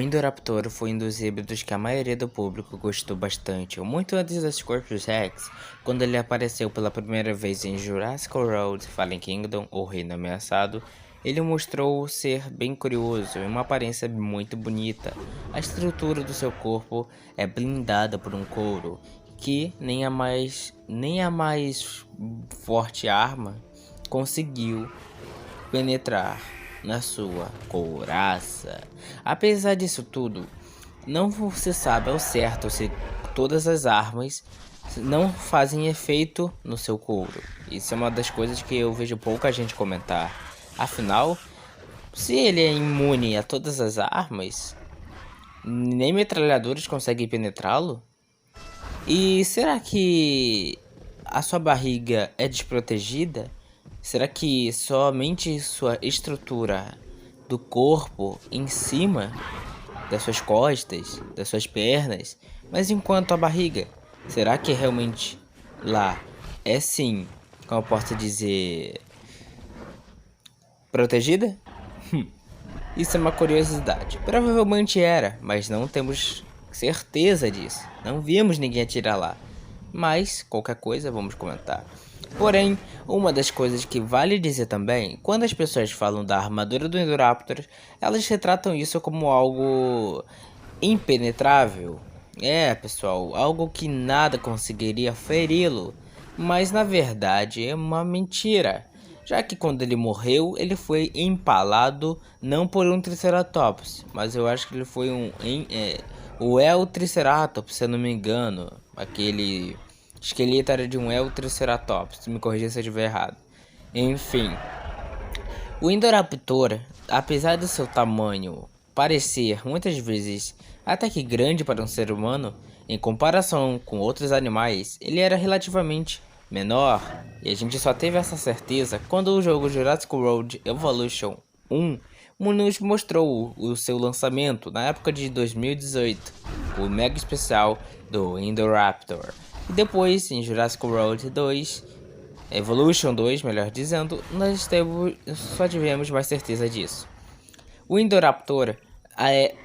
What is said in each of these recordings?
O Indoraptor foi um dos híbridos que a maioria do público gostou bastante, muito antes das Corpus Rex, quando ele apareceu pela primeira vez em Jurassic World Fallen Kingdom, o Reino Ameaçado. Ele mostrou ser bem curioso e uma aparência muito bonita. A estrutura do seu corpo é blindada por um couro, que nem a mais forte arma conseguiu penetrar na sua couraça. Apesar disso tudo, não se sabe ao certo se todas as armas não fazem efeito no seu couro. Isso é uma das coisas que eu vejo pouca gente comentar. Afinal, se ele é imune a todas as armas, nem metralhadores conseguem penetrá-lo? E será que a sua barriga é desprotegida? Será que somente sua estrutura do corpo em cima das suas costas, das suas pernas, mas enquanto a barriga, será que realmente lá é sim, como eu posso dizer, protegida? Isso é uma curiosidade. Provavelmente era, mas não temos certeza disso. Não vimos ninguém atirar lá. Mas, qualquer coisa, vamos comentar. Porém, uma das coisas que vale dizer também, quando as pessoas falam da armadura do Indoraptor, elas retratam isso como algo impenetrável. Pessoal, algo que nada conseguiria feri-lo. Mas na verdade é uma mentira. Já que quando ele morreu, ele foi empalado não por um Triceratops, mas eu acho que ele foi o El-Triceratops, se eu não me engano. Aquele esqueleto era de um El-Triceratops, me corrija se eu estiver errado. Enfim, o Indoraptor, apesar do seu tamanho parecer muitas vezes até que grande para um ser humano, em comparação com outros animais, ele era relativamente menor, e a gente só teve essa certeza quando o jogo Jurassic World Evolution 1 nos mostrou o seu lançamento na época de 2018, o mega especial do Indoraptor. E depois, em Jurassic World 2, Evolution 2, melhor dizendo, só tivemos mais certeza disso. O Indoraptor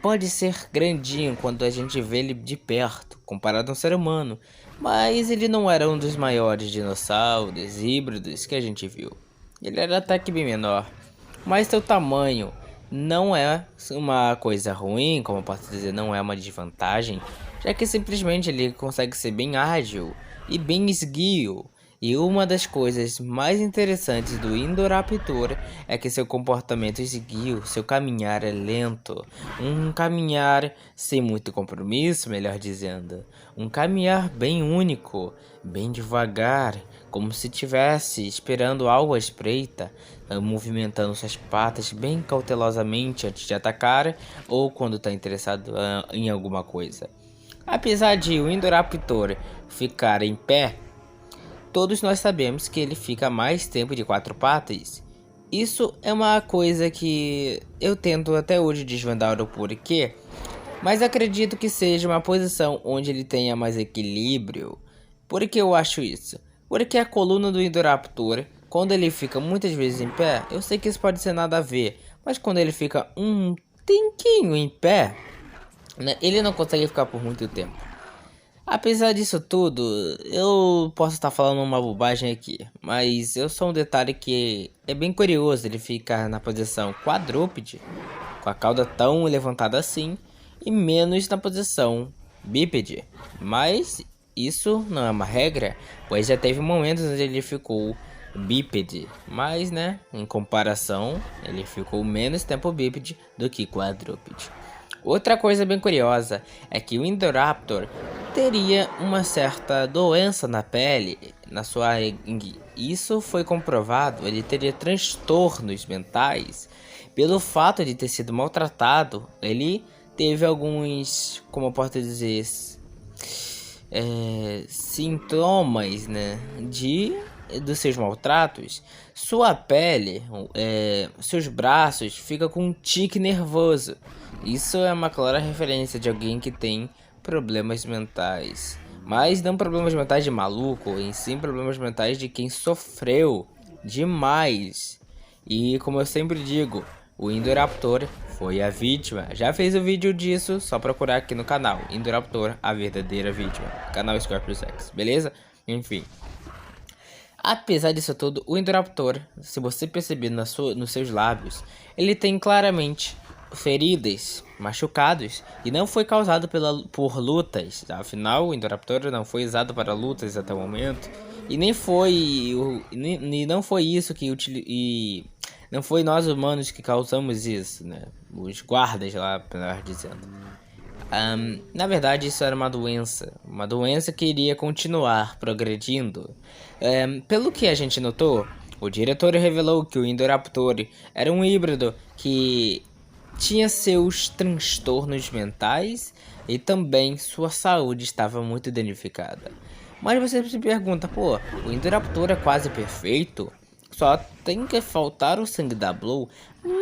pode ser grandinho quando a gente vê ele de perto, comparado a um ser humano, mas ele não era um dos maiores dinossauros híbridos que a gente viu. Ele era até que bem menor, mas seu tamanho não é uma coisa ruim, como eu posso dizer, não é uma desvantagem, já que simplesmente ele consegue ser bem ágil e bem esguio. E uma das coisas mais interessantes do Indoraptor é que seu comportamento esguio, seu caminhar é lento. Um caminhar sem muito compromisso, melhor dizendo. Um caminhar bem único, bem devagar, como se estivesse esperando algo à espreita, movimentando suas patas bem cautelosamente antes de atacar ou quando está interessado em alguma coisa. Apesar de o Indoraptor ficar em pé, todos nós sabemos que ele fica mais tempo de quatro patas. Isso é uma coisa que eu tento até hoje desvendar o porquê, mas acredito que seja uma posição onde ele tenha mais equilíbrio. Por que eu acho isso? Porque a coluna do Indoraptor, quando ele fica muitas vezes em pé, eu sei que isso pode ser nada a ver, mas quando ele fica um tanquinho em pé, né, ele não consegue ficar por muito tempo. Apesar disso tudo, eu posso estar falando uma bobagem aqui, mas eu sou um detalhe que é bem curioso ele ficar na posição quadrúpede, com a cauda tão levantada assim, e menos na posição bípede. Mas isso não é uma regra, pois já teve momentos onde ele ficou bípede, mas né, em comparação, ele ficou menos tempo bípede do que quadrúpede. Outra coisa bem curiosa é que o Indoraptor teria uma certa doença na pele, isso foi comprovado, ele teria transtornos mentais pelo fato de ter sido maltratado. Ele teve alguns, como eu posso dizer, sintomas, né, dos seus maltratos. Sua pele, seus braços ficam com um tique nervoso. Isso é uma clara referência de alguém que tem problemas mentais. Mas não problemas mentais de maluco, em sim problemas mentais de quem sofreu demais. E como eu sempre digo, o Indoraptor foi a vítima. Já fez o vídeo disso, só procurar aqui no canal, Indoraptor, a verdadeira vítima, canal Scorpius X, beleza? Enfim. Apesar disso tudo, o Indoraptor, se você perceber nos seus lábios, ele tem claramente feridas, machucados, e não foi causado por lutas. Afinal, o Indoraptor não foi usado para lutas até o momento, e nem foi não foi isso que não foi nós humanos que causamos isso, né? Os guardas lá, melhor dizendo. Na verdade, isso era uma doença que iria continuar progredindo. Pelo que a gente notou, o diretor revelou que o Indoraptor era um híbrido que tinha seus transtornos mentais e também sua saúde estava muito danificada. Mas você se pergunta, pô, o Indoraptor é quase perfeito? Só tem que faltar o sangue da Blue,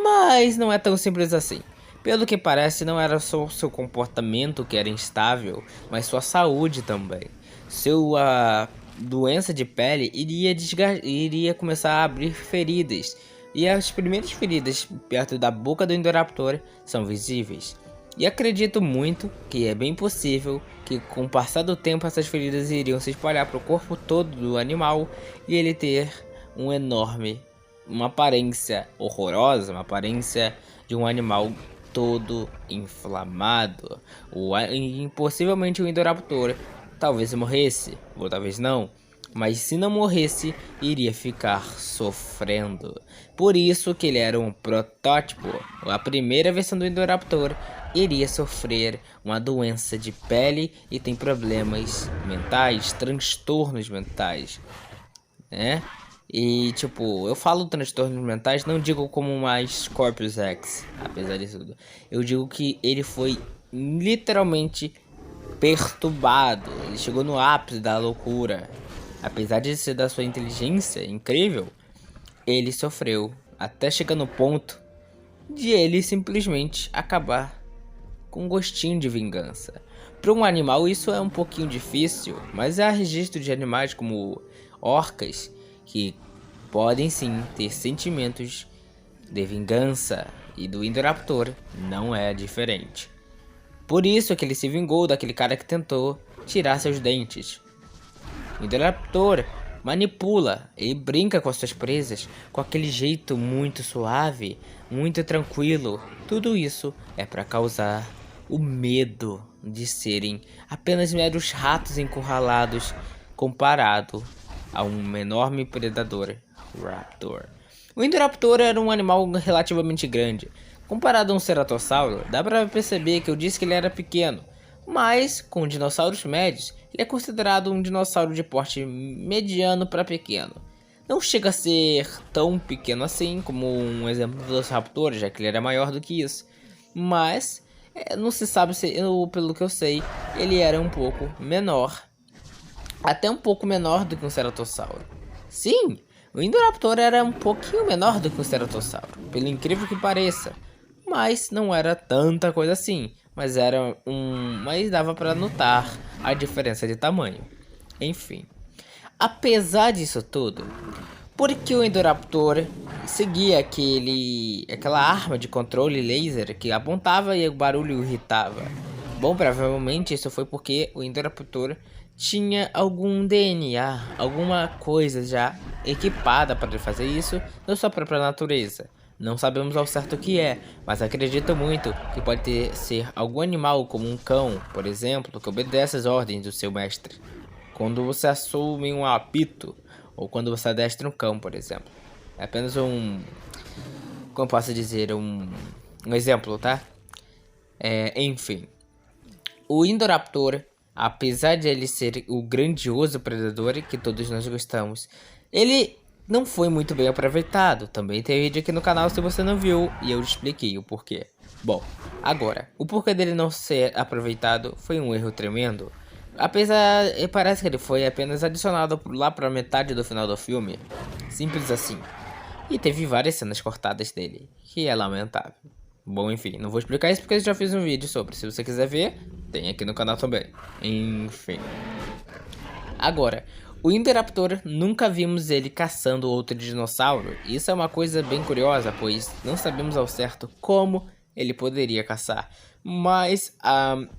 mas não é tão simples assim. Pelo que parece, não era só seu comportamento que era instável, mas sua saúde também. Sua doença de pele iria começar a abrir feridas, e as primeiras feridas perto da boca do Indoraptor são visíveis. E acredito muito que é bem possível que com o passar do tempo essas feridas iriam se espalhar para o corpo todo do animal e ele ter uma aparência horrorosa, uma aparência de um animal todo inflamado. Possivelmente o Indoraptor talvez morresse, ou talvez não, mas se não morresse, iria ficar sofrendo. Por isso que ele era um protótipo. A primeira versão do Indoraptor iria sofrer uma doença de pele e tem problemas mentais, transtornos mentais, né? E tipo, eu falo transtornos mentais, não digo como uma Scorpius X, apesar disso tudo. Eu digo que ele foi literalmente perturbado, ele chegou no ápice da loucura. Apesar de ser da sua inteligência incrível, ele sofreu até chegar no ponto de ele simplesmente acabar com um gostinho de vingança. Para um animal isso é um pouquinho difícil, mas há registro de animais como orcas que podem sim ter sentimentos de vingança, e do Indoraptor não é diferente. Por isso que ele se vingou daquele cara que tentou tirar seus dentes. O Indoraptor manipula e brinca com as suas presas com aquele jeito muito suave, muito tranquilo. Tudo isso é para causar o medo de serem apenas meros ratos encurralados comparado a um enorme predador raptor. O Indoraptor era um animal relativamente grande. Comparado a um ceratossauro, dá para perceber que eu disse que ele era pequeno, mas com dinossauros médios, ele é considerado um dinossauro de porte mediano para pequeno. Não chega a ser tão pequeno assim como um exemplo dos raptores, já que ele era maior do que isso, mas não se sabe se, pelo que eu sei, ele era um pouco menor, até um pouco menor do que um ceratossauro. Sim, o Indoraptor era um pouquinho menor do que um ceratossauro, pelo incrível que pareça, mas não era tanta coisa assim, mas dava para notar a diferença de tamanho. Enfim, apesar disso tudo, porque o Indoraptor seguia aquela arma de controle laser que apontava e o barulho irritava. Bom, provavelmente isso foi porque o Indoraptor tinha algum DNA, alguma coisa já equipada para fazer isso na sua própria natureza. Não sabemos ao certo o que é, mas acredito muito que pode ser algum animal como um cão, por exemplo, que obedece às ordens do seu mestre. Quando você assume um apito, ou quando você adestra um cão, por exemplo. É apenas como posso dizer, um exemplo, tá? Enfim. O Indoraptor, apesar de ele ser o grandioso predador que todos nós gostamos, ele não foi muito bem aproveitado. Também tem vídeo aqui no canal se você não viu e eu expliquei o porquê. Bom, agora, o porquê dele não ser aproveitado foi um erro tremendo. Parece que ele foi apenas adicionado lá para metade do final do filme. Simples assim. E teve várias cenas cortadas dele, que é lamentável. Bom, enfim, não vou explicar isso porque eu já fiz um vídeo sobre. Se você quiser ver, tem aqui no canal também. Enfim. Agora, o Indoraptor nunca vimos ele caçando outro dinossauro. Isso é uma coisa bem curiosa, pois não sabemos ao certo como ele poderia caçar. Mas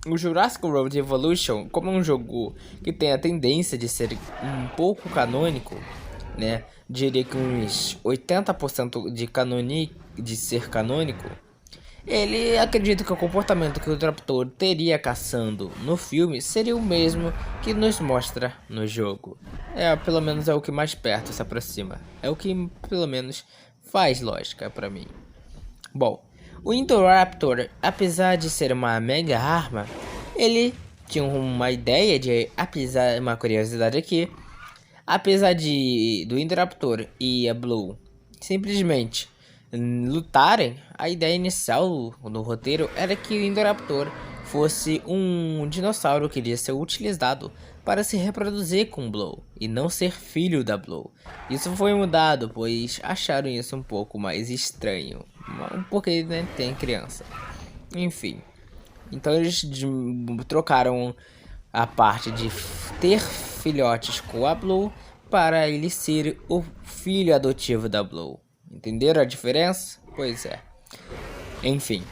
o Jurassic World Evolution, como é um jogo que tem a tendência de ser um pouco canônico, né? Diria que uns 80% de ser canônico. Ele acredita que o comportamento que o Raptor teria caçando no filme seria o mesmo que nos mostra no jogo. Pelo menos é o que mais perto se aproxima. É o que pelo menos faz lógica pra mim. Bom, o Indoraptor, apesar de ser uma mega arma, ele tinha uma ideia de, apesar, uma curiosidade aqui, apesar do Indoraptor e a Blue simplesmente lutarem, a ideia inicial no roteiro era que o Indoraptor fosse um dinossauro que iria ser utilizado para se reproduzir com Blow e não ser filho da Blow. Isso foi mudado, pois acharam isso um pouco mais estranho, porque né, tem criança. Enfim, então eles trocaram a parte de ter filhotes com a Blow para ele ser o filho adotivo da Blow. Entenderam a diferença? Pois é. Enfim.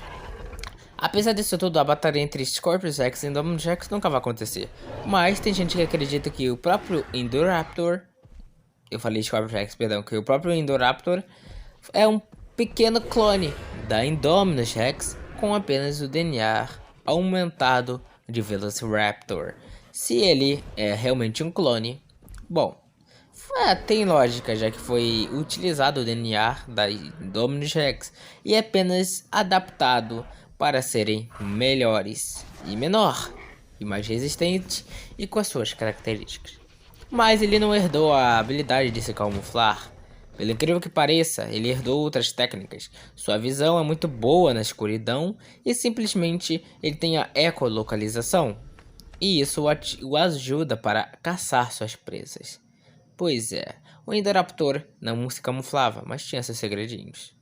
Apesar disso tudo, a batalha entre Scorpius Rex e Indominus Rex nunca vai acontecer. Mas tem gente que acredita que o próprio Indoraptor... Eu falei Scorpius Rex, perdão. Que o próprio Indoraptor é um pequeno clone da Indominus Rex com apenas o DNA aumentado de Velociraptor. Se ele é realmente um clone, bom, tem lógica, já que foi utilizado o DNA da Indominus Rex e é apenas adaptado para serem melhores e menor, e mais resistente e com as suas características. Mas ele não herdou a habilidade de se camuflar. Pelo incrível que pareça, ele herdou outras técnicas. Sua visão é muito boa na escuridão e simplesmente ele tem a ecolocalização. E isso o ajuda para caçar suas presas. Pois é, o Indoraptor não se camuflava, mas tinha seus segredinhos.